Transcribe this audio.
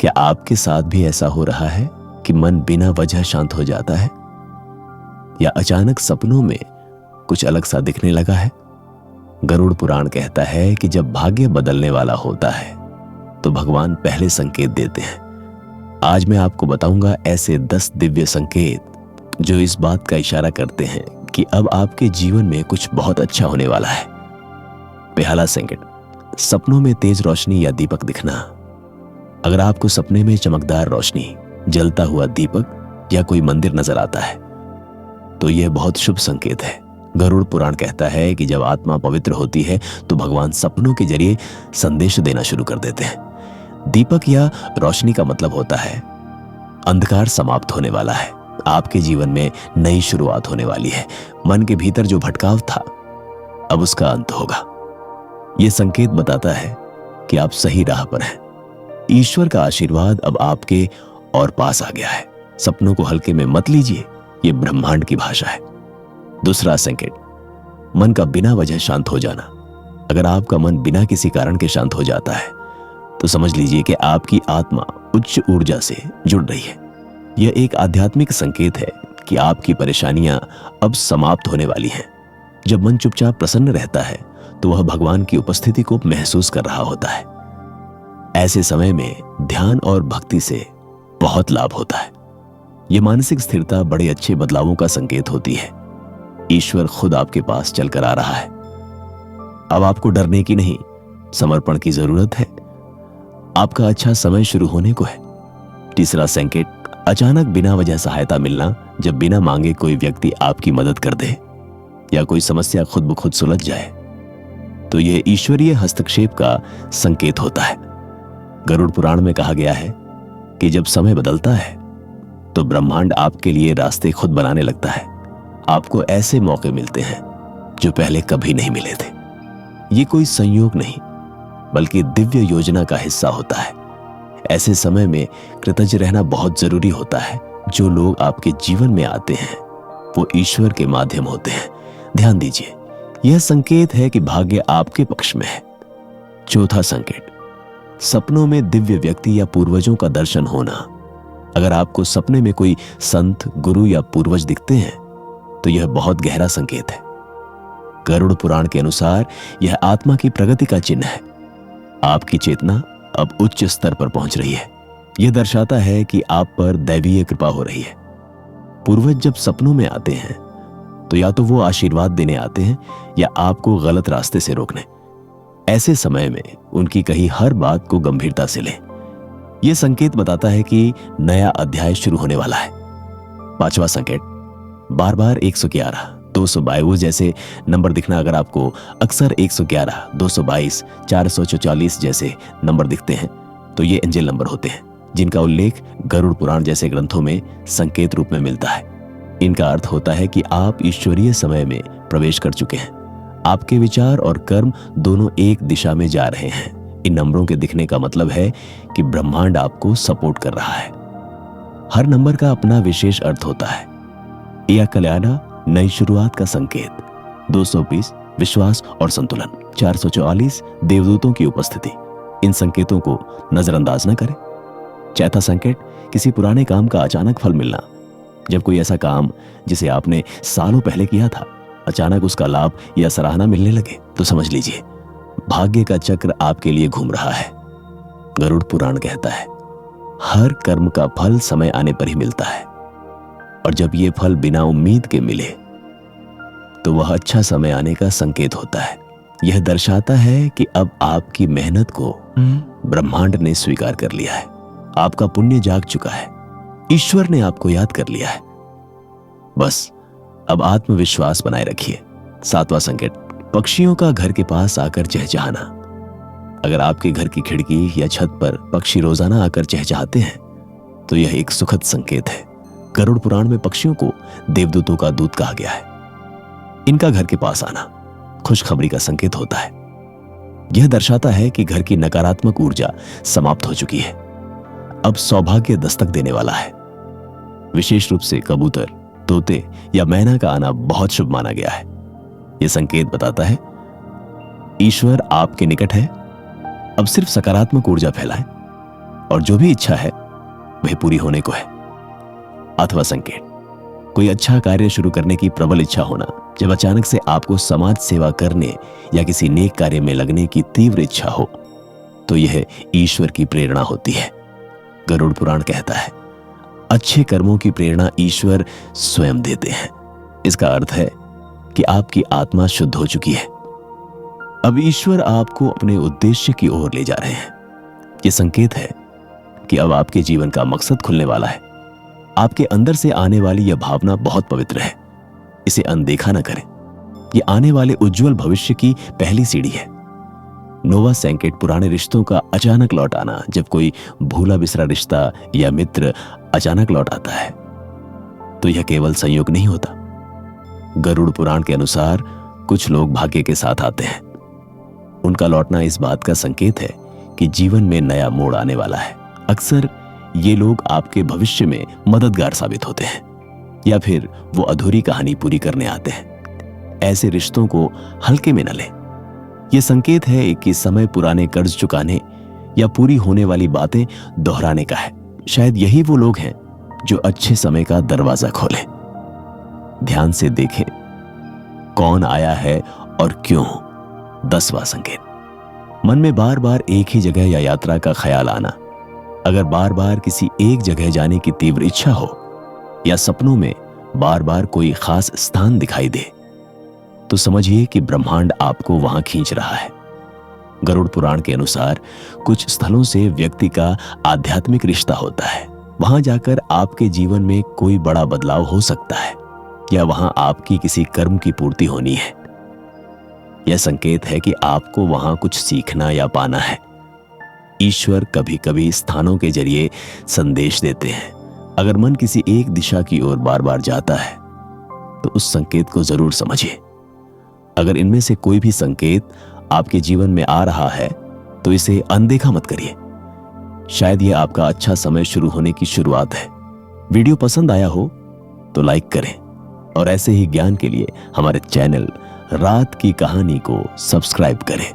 क्या आपके साथ भी ऐसा हो रहा है कि मन बिना वजह शांत हो जाता है, या अचानक सपनों में कुछ अलग सा दिखने लगा है? गरुड़ पुराण कहता है कि जब भाग्य बदलने वाला होता है तो भगवान पहले संकेत देते हैं। आज मैं आपको बताऊंगा ऐसे 10 दिव्य संकेत जो इस बात का इशारा करते हैं कि अब आपके जीवन में कुछ बहुत अच्छा होने वाला है। पहला संकेत, सपनों में तेज रोशनी या दीपक दिखना। अगर आपको सपने में चमकदार रोशनी, जलता हुआ दीपक या कोई मंदिर नजर आता है तो यह बहुत शुभ संकेत है। गरुड़ पुराण कहता है कि जब आत्मा पवित्र होती है तो भगवान सपनों के जरिए संदेश देना शुरू कर देते हैं। दीपक या रोशनी का मतलब होता है अंधकार समाप्त होने वाला है, आपके जीवन में नई शुरुआत होने वाली है। मन के भीतर जो भटकाव था अब उसका अंत होगा। यह संकेत बताता है कि आप सही राह पर हैं। ईश्वर का आशीर्वाद अब आपके और पास आ गया है। सपनों को हल्के में मत लीजिए, यह ब्रह्मांड की भाषा है। दूसरा संकेत, मन का बिना वजह शांत हो जाना। अगर आपका मन बिना किसी कारण के शांत हो जाता है तो समझ लीजिए कि आपकी आत्मा उच्च ऊर्जा से जुड़ रही है। यह एक आध्यात्मिक संकेत है कि आपकी परेशानियां अब समाप्त होने वाली हैं। जब मन चुपचाप प्रसन्न रहता है तो वह भगवान की उपस्थिति को महसूस कर रहा होता है। ऐसे समय में ध्यान और भक्ति से बहुत लाभ होता है। यह मानसिक स्थिरता बड़े अच्छे बदलावों का संकेत होती है। ईश्वर खुद आपके पास चलकर आ रहा है। अब आपको डरने की नहीं, समर्पण की जरूरत है। आपका अच्छा समय शुरू होने को है। तीसरा संकेत, अचानक बिना वजह सहायता मिलना। जब बिना मांगे कोई व्यक्ति आपकी मदद कर दे या कोई समस्या खुद ब खुद सुलझ जाए तो यह ईश्वरीय हस्तक्षेप का संकेत होता है। गरुड़ पुराण में कहा गया है कि जब समय बदलता है तो ब्रह्मांड आपके लिए रास्ते खुद बनाने लगता है। आपको ऐसे मौके मिलते हैं जो पहले कभी नहीं मिले थे। ये कोई संयोग नहीं बल्कि दिव्य योजना का हिस्सा होता है। ऐसे समय में कृतज्ञ रहना बहुत जरूरी होता है। जो लोग आपके जीवन में आते हैं वो ईश्वर के माध्यम होते हैं। ध्यान दीजिए, यह संकेत है कि भाग्य आपके पक्ष में है। चौथा संकेत, सपनों में दिव्य व्यक्ति या पूर्वजों का दर्शन होना। अगर आपको सपने में कोई संत, गुरु या पूर्वज दिखते हैं तो यह बहुत गहरा संकेत है। गरुड़ पुराण के अनुसार यह आत्मा की प्रगति का चिन्ह है। आपकी चेतना अब उच्च स्तर पर पहुंच रही है। यह दर्शाता है कि आप पर दैवीय कृपा हो रही है। पूर्वज जब सपनों में आते हैं तो या तो वो आशीर्वाद देने आते हैं या आपको गलत रास्ते से रोकने। ऐसे समय में उनकी कही हर बात को गंभीरता से लें। यह संकेत बताता है कि नया अध्याय शुरू होने वाला है। पांचवा संकेत, बार बार 111, 222 जैसे नंबर दिखना। अगर आपको अक्सर 111, 222, 444 जैसे नंबर दिखते हैं तो ये एंजल नंबर होते हैं, जिनका उल्लेख गरुड़ पुराण जैसे ग्रंथों में संकेत रूप में मिलता है। इनका अर्थ होता है कि आप ईश्वरीय समय में प्रवेश कर चुके हैं। आपके विचार और कर्म दोनों एक दिशा में जा रहे हैं। इन नंबरों के दिखने का मतलब है कि ब्रह्मांड आपको सपोर्ट कर रहा है। हर नंबर का अपना विशेष अर्थ होता है। या कल्याणा, नई शुरुआत का संकेत। 220, विश्वास और संतुलन। 444, देवदूतों की उपस्थिति। इन संकेतों को नजरअंदाज न करें। चौथा संकेत, किसी पुराने काम का अचानक फल मिलना। जब कोई ऐसा काम जिसे आपने सालों पहले किया था अचानक उसका लाभ या सराहना मिलने लगे तो समझ लीजिए भाग्य का चक्र आपके लिए घूम रहा है। गरुड़ पुराण कहता है हर कर्म का फल समय आने पर ही मिलता है, और जब ये फल बिना उम्मीद के मिले तो वह अच्छा समय आने का संकेत होता है। यह दर्शाता है कि अब आपकी मेहनत को ब्रह्मांड ने स्वीकार कर लिया है। आपका पुण्य जाग चुका है। ईश्वर ने आपको याद कर लिया है। बस अब आत्मविश्वास बनाए रखिए। सातवां संकेत, पक्षियों का घर के पास आकर चहचहाना। अगर आपके घर की खिड़की या छत पर पक्षी रोजाना आकर चहचहाते हैं तो यह एक सुखद संकेत है। गरुड़ पुराण में पक्षियों को देवदूतों का दूत कहा गया है। इनका घर के पास आना खुशखबरी का संकेत होता है। यह दर्शाता है कि घर की नकारात्मक ऊर्जा समाप्त हो चुकी है। अब सौभाग्य दस्तक देने वाला है। विशेष रूप से कबूतर, तोते या मैना का आना बहुत शुभ माना गया है। यह संकेत बताता है ईश्वर आपके निकट है। अब सिर्फ सकारात्मक ऊर्जा फैलाएं। और जो भी इच्छा है वह पूरी होने को है। अथवा संकेत, कोई अच्छा कार्य शुरू करने की प्रबल इच्छा होना। जब अचानक से आपको समाज सेवा करने या किसी नेक कार्य में लगने की तीव्र इच्छा हो तो यह ईश्वर की प्रेरणा होती है। गरुड़ पुराण कहता है, अच्छे कर्मों की प्रेरणा ईश्वर स्वयं देते हैं। इसका अर्थ है कि आपकी आत्मा शुद्ध हो चुकी है। अब ईश्वर आपको अपने उद्देश्य की ओर ले जा रहे हैं। यह संकेत है कि अब आपके जीवन का मकसद खुलने वाला है। आपके अंदर से आने वाली यह भावना बहुत पवित्र है। इसे अनदेखा न करें। यह आने वाले उज्जवल भविष्य की पहली सीढ़ी है। नोवा संकेत पुराने रिश्तों का अचानक लौट आना। जब कोई भूला बिसरा रिश्ता या मित्र अचानक लौट आता है तो यह केवल संयोग नहीं होता। गरुड़ पुराण के अनुसार कुछ लोग भाग्य के साथ आते हैं। उनका लौटना इस बात का संकेत है कि जीवन में नया मोड़ आने वाला है। अक्सर ये लोग आपके भविष्य में मददगार साबित होते हैं या फिर वो अधूरी कहानी पूरी करने आते हैं। ऐसे रिश्तों को हल्के में न लें। यह संकेत है कि समय पुराने कर्ज चुकाने या पूरी होने वाली बातें दोहराने का है। शायद यही वो लोग हैं जो अच्छे समय का दरवाजा खोलें। ध्यान से देखें कौन आया है और क्यों। 10वां संकेत, मन में बार बार एक ही जगह या यात्रा का ख्याल आना। अगर बार बार किसी एक जगह जाने की तीव्र इच्छा हो या सपनों में बार बार कोई खास स्थान दिखाई दे तो समझिए कि ब्रह्मांड आपको वहां खींच रहा है। गरुड़ पुराण के अनुसार कुछ स्थलों से व्यक्ति का आध्यात्मिक रिश्ता होता है। वहां जाकर आपके जीवन में कोई बड़ा बदलाव हो सकता है या वहां आपकी किसी कर्म की पूर्ति होनी है। यह संकेत है कि आपको वहां कुछ सीखना या पाना है। ईश्वर कभी कभी स्थानों के जरिए संदेश देते हैं। अगर मन किसी एक दिशा की ओर बार बार जाता है तो उस संकेत को जरूर समझिए। अगर इनमें से कोई भी संकेत आपके जीवन में आ रहा है तो इसे अनदेखा मत करिए। शायद यह आपका अच्छा समय शुरू होने की शुरुआत है। वीडियो पसंद आया हो तो लाइक करें और ऐसे ही ज्ञान के लिए हमारे चैनल रात की कहानी को सब्सक्राइब करें।